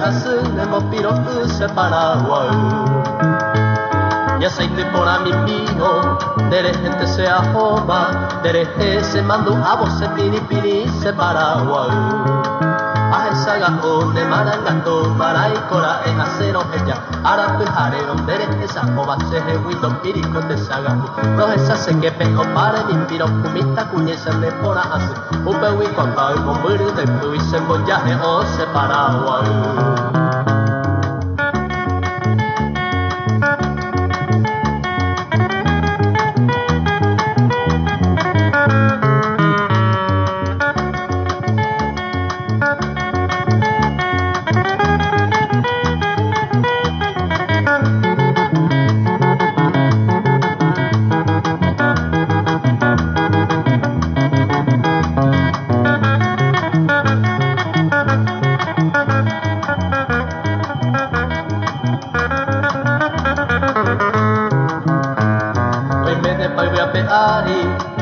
hacemos piro se Paraguay. Ya sei te pora mi pino, dere gente se ahoba, dere se mando a vos se pini se Paraguay. A esa gajone marangato, maraicora en acero ella, ara pujarero, dere esa ova se jehuito pirico de sagamu. No esa se que pejo pare mi piro, kumita cuñesa de pora hace, upe huicopa, un muru de pluis en boyaje o se Paraguay.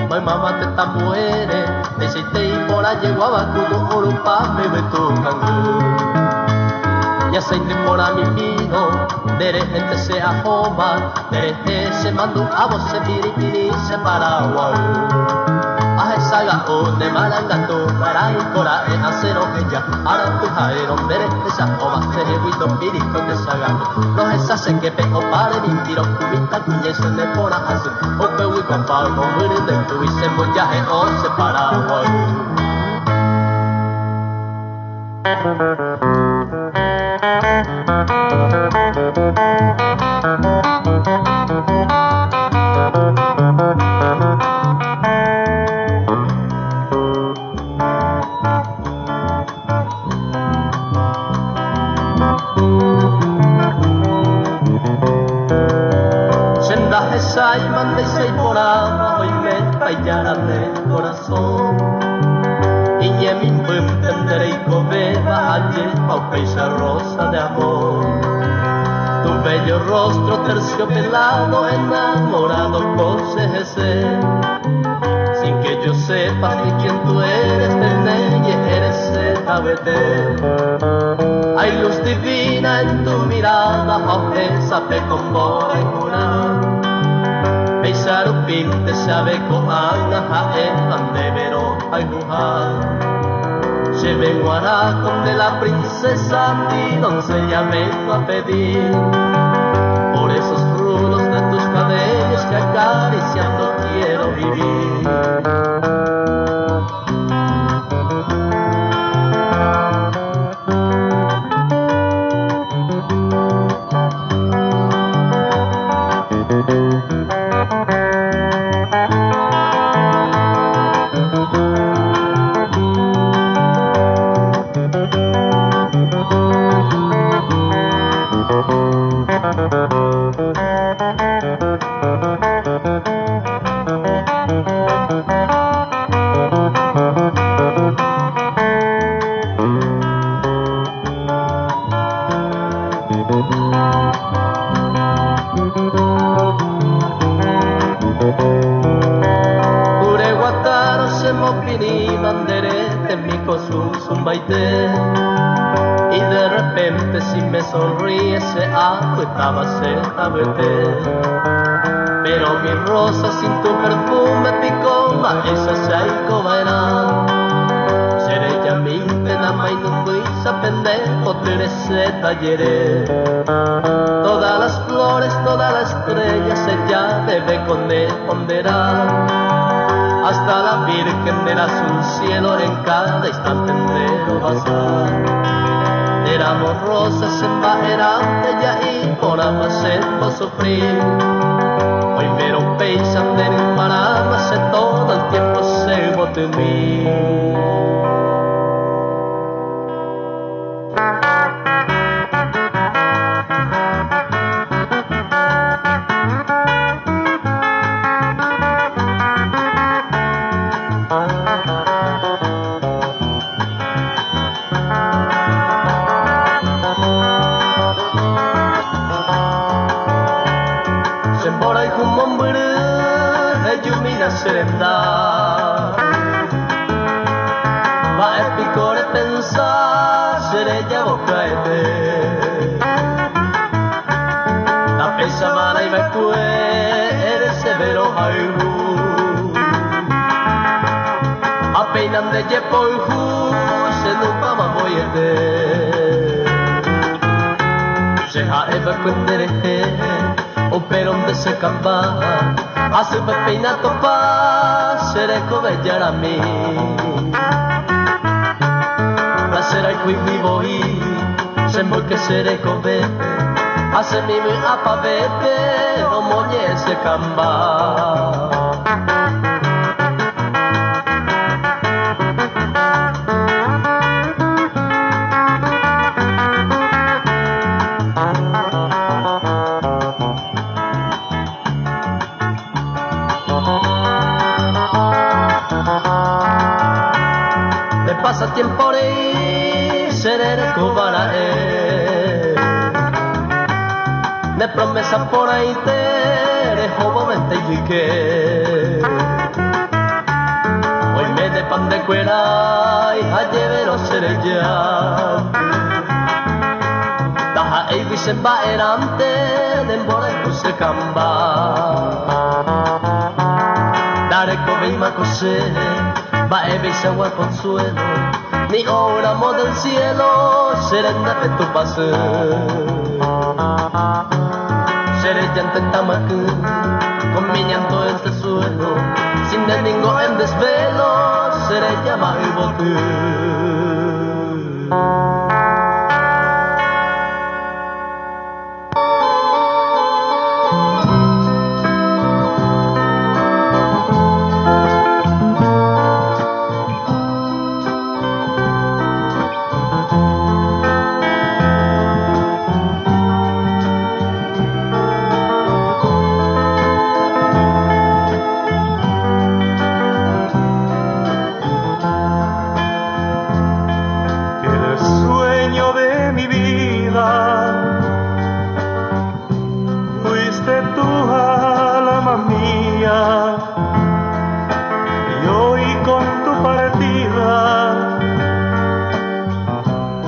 Mai mama te tamuere, te sitei pora lleguaba kuno orupa me beto kangu. Ya sei te pora mi pino, dere gente se ahoba, dere se mando a vos se piri se Paraguay. A esa gajone marangato, maraicora en acero ella, ara pujaero, dere esa ova se jehuito pirico de sagamu. No esa se que pejo pare mi tiro, kumita cuñesa de pora hace, ope huicopa, con muru de pluis en boyaje o se Paraguay. Y mandé seis por agua, hoy me fallarán el corazón. Y ya mi buen tendré y cobeba ayer pa' esa rosa de amor. Tu bello rostro terciopelado, enamorado, cosejese. Sin que yo sepa ni quién tú eres, Teneye, eres ZBT. Hay luz divina en tu mirada, esa pe como en Sarupin te sabe coana jae andevero ayuja. Se vengo a donde la princesa ti doncella vengo a pedir por esos rulos de tus cabellos que acariciando quiero vivir. Y de repente si me sonríe se acuetaba ZBT. Pero mi rosa sin tu perfume picoma, esa se aicobaera. Seré ya mi pena mainumbuisa pendejo terese talleré. Todas las flores, todas las estrellas ella debe ponderar. Hasta la Virgen del azul cielo en cada instante entero pasar. Éramos rosas embajerante ya y por ambas hemos sufrir. Hoy me rompéis andar en Panamá, sé todo el tiempo se bote mí. Serenda va a picore pensar seré ya bocaete haihu apeinan de jepoihu se no pama voyete se haeba kundere o peron de se kamba hace peina topa sereko bellarami la sera qui vivoi sembra che sereko be hace mi apa bebe no moñe se kamba pasa tiempo de seré cubana de promesa por ahí te dejo momente y que hoy me de pan de cuera y a llevero seré ya taja e visen va erante de embora y se camba dare come ma cos'è va e se agua consuelo ni oramos del cielo serena de tu pase seré ya intentamaku con mi llanto este suelo sin de ningún en desvelo seré llamado y botu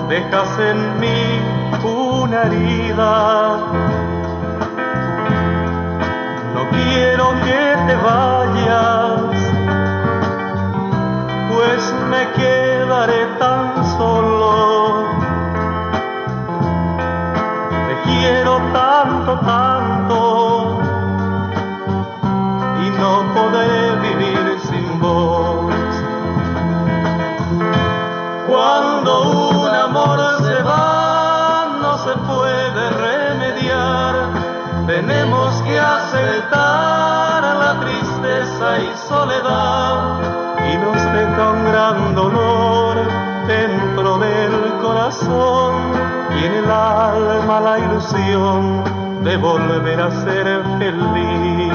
dejas en mí una herida. No quiero que te vayas, pues me quedaré tan solo. Te quiero tanto, tanto, y no podré vivir sin vos. Cuando un amor se va, no se puede remediar. Tenemos que aceptar la tristeza y soledad, y nos deja un gran dolor dentro del corazón, y en el alma la ilusión de volver a ser feliz.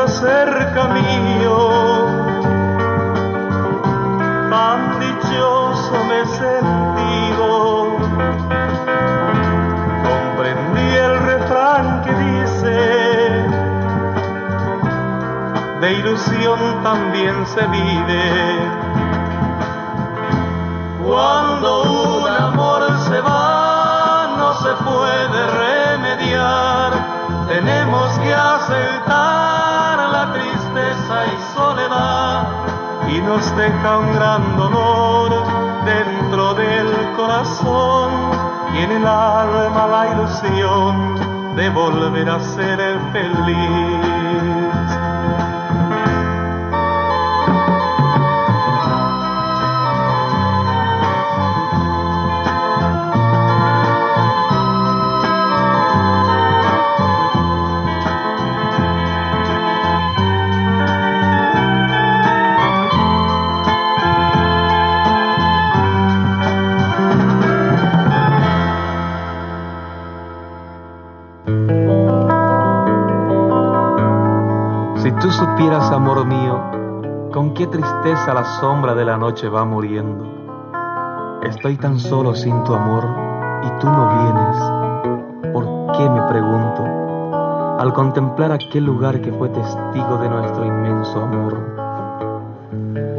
Cerca mío, tan dichoso me he sentido. Comprendí el refrán que dice: de ilusión también se vive. Cuando un amor se va, no se puede remediar. Tenemos que aceptar la tristeza y soledad, y nos deja un gran dolor dentro del corazón, y en el alma la ilusión de volver a ser feliz. Con qué tristeza la sombra de la noche va muriendo. Estoy tan solo sin tu amor y tú no vienes. ¿Por qué, me pregunto, al contemplar aquel lugar que fue testigo de nuestro inmenso amor?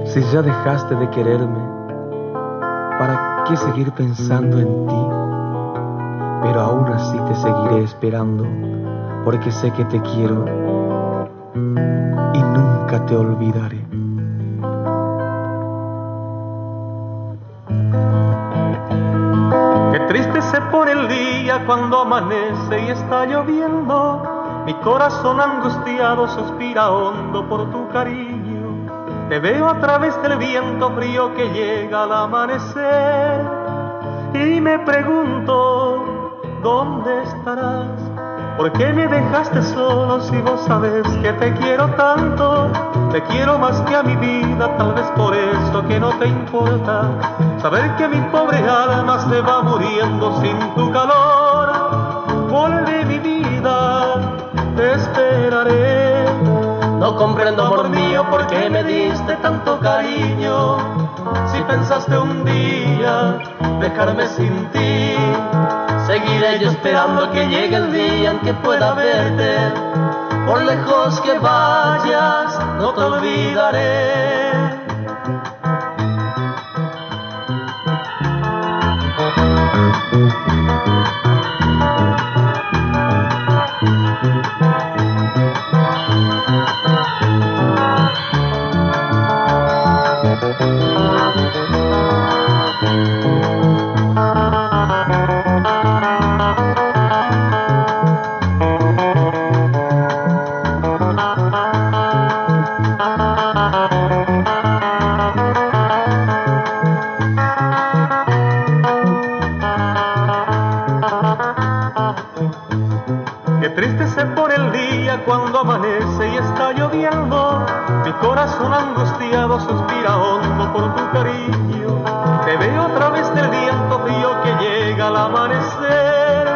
Si ya dejaste de quererme, ¿para qué seguir pensando en ti? Pero aún así te seguiré esperando, porque sé que te quiero y nunca te olvidaré. Qué triste se pone el día cuando amanece y está lloviendo. Mi corazón angustiado suspira hondo por tu cariño. Te veo a través del viento frío que llega al amanecer y me pregunto, ¿dónde estarás? ¿Por qué me dejaste solo si vos sabes que te quiero tanto? Te quiero más que a mi vida, tal vez por eso que no te importa saber que mi pobre alma se va muriendo sin tu calor. Vuelve mi vida, te esperaré. No comprendo, amor mío, por qué me diste tanto cariño. Si pensaste un día dejarme sin ti, seguiré yo esperando que llegue el día en que pueda verte. Por lejos que vayas, no te olvidaré. Cuando amanece y está lloviendo, mi corazón angustiado suspira hondo por tu cariño. Te veo a través del viento frío que llega al amanecer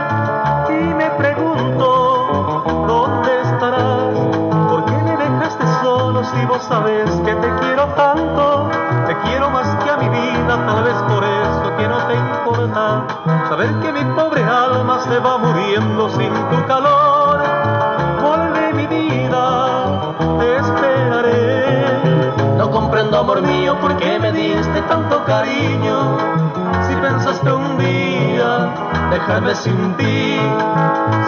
y me pregunto, ¿dónde estarás? ¿Por qué me dejaste solo si vos sabes que te quiero tanto? Te quiero más que a mi vida, tal vez por eso que no te importa saber que mi pobre alma se va muriendo sin tu calor. Te esperaré. No comprendo, amor mío, por qué me diste tanto cariño. Si pensaste un día dejarme sin ti,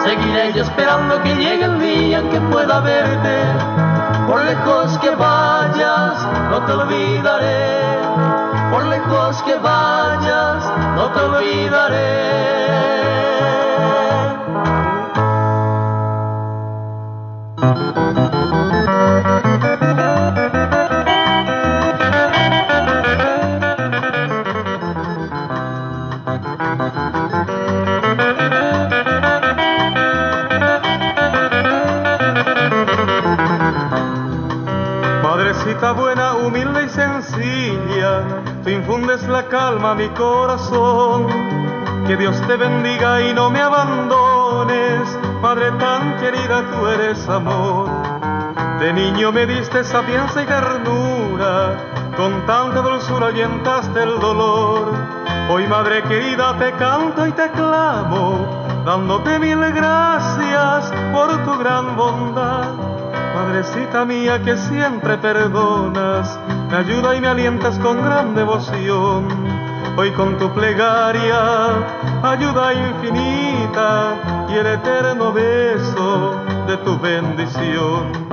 seguiré yo esperando que llegue el día en que pueda verte. Por lejos que vayas, no te olvidaré. Por lejos que vayas, no te olvidaré. Madrecita buena, humilde y sencilla, tú infundes la calma a mi corazón. Que Dios te bendiga y no me abandones, madre tan querida, tú eres amor. De niño me diste sapiencia y ternura, con tanta dulzura ahuyentaste el dolor. Hoy, madre querida, te canto y te clamo, dándote mil gracias por tu gran bondad. Madrecita mía que siempre perdonas, me ayuda y me alientas con gran devoción. Hoy con tu plegaria, ayuda infinita y el eterno beso de tu bendición.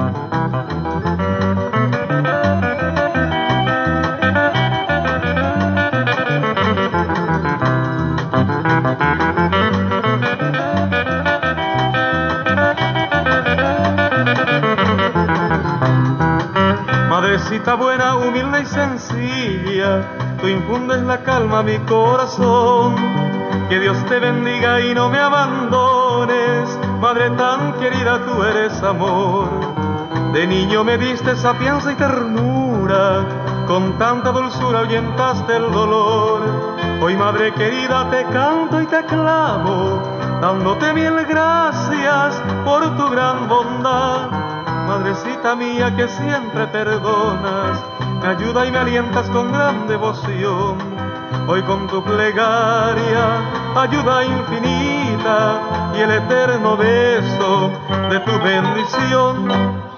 Madrecita buena, humilde y sencilla, tú infundes la calma a mi corazón. Que Dios te bendiga y no me abandones, madre tan querida, tú eres amor. De niño me diste sapiencia y ternura, con tanta dulzura ahuyentaste el dolor. Hoy, madre querida, te canto y te clamo, dándote mil gracias por tu gran bondad. Madrecita mía que siempre perdonas, me ayuda y me alientas con gran devoción. Hoy con tu plegaria, ayuda infinita y el eterno beso de tu bendición.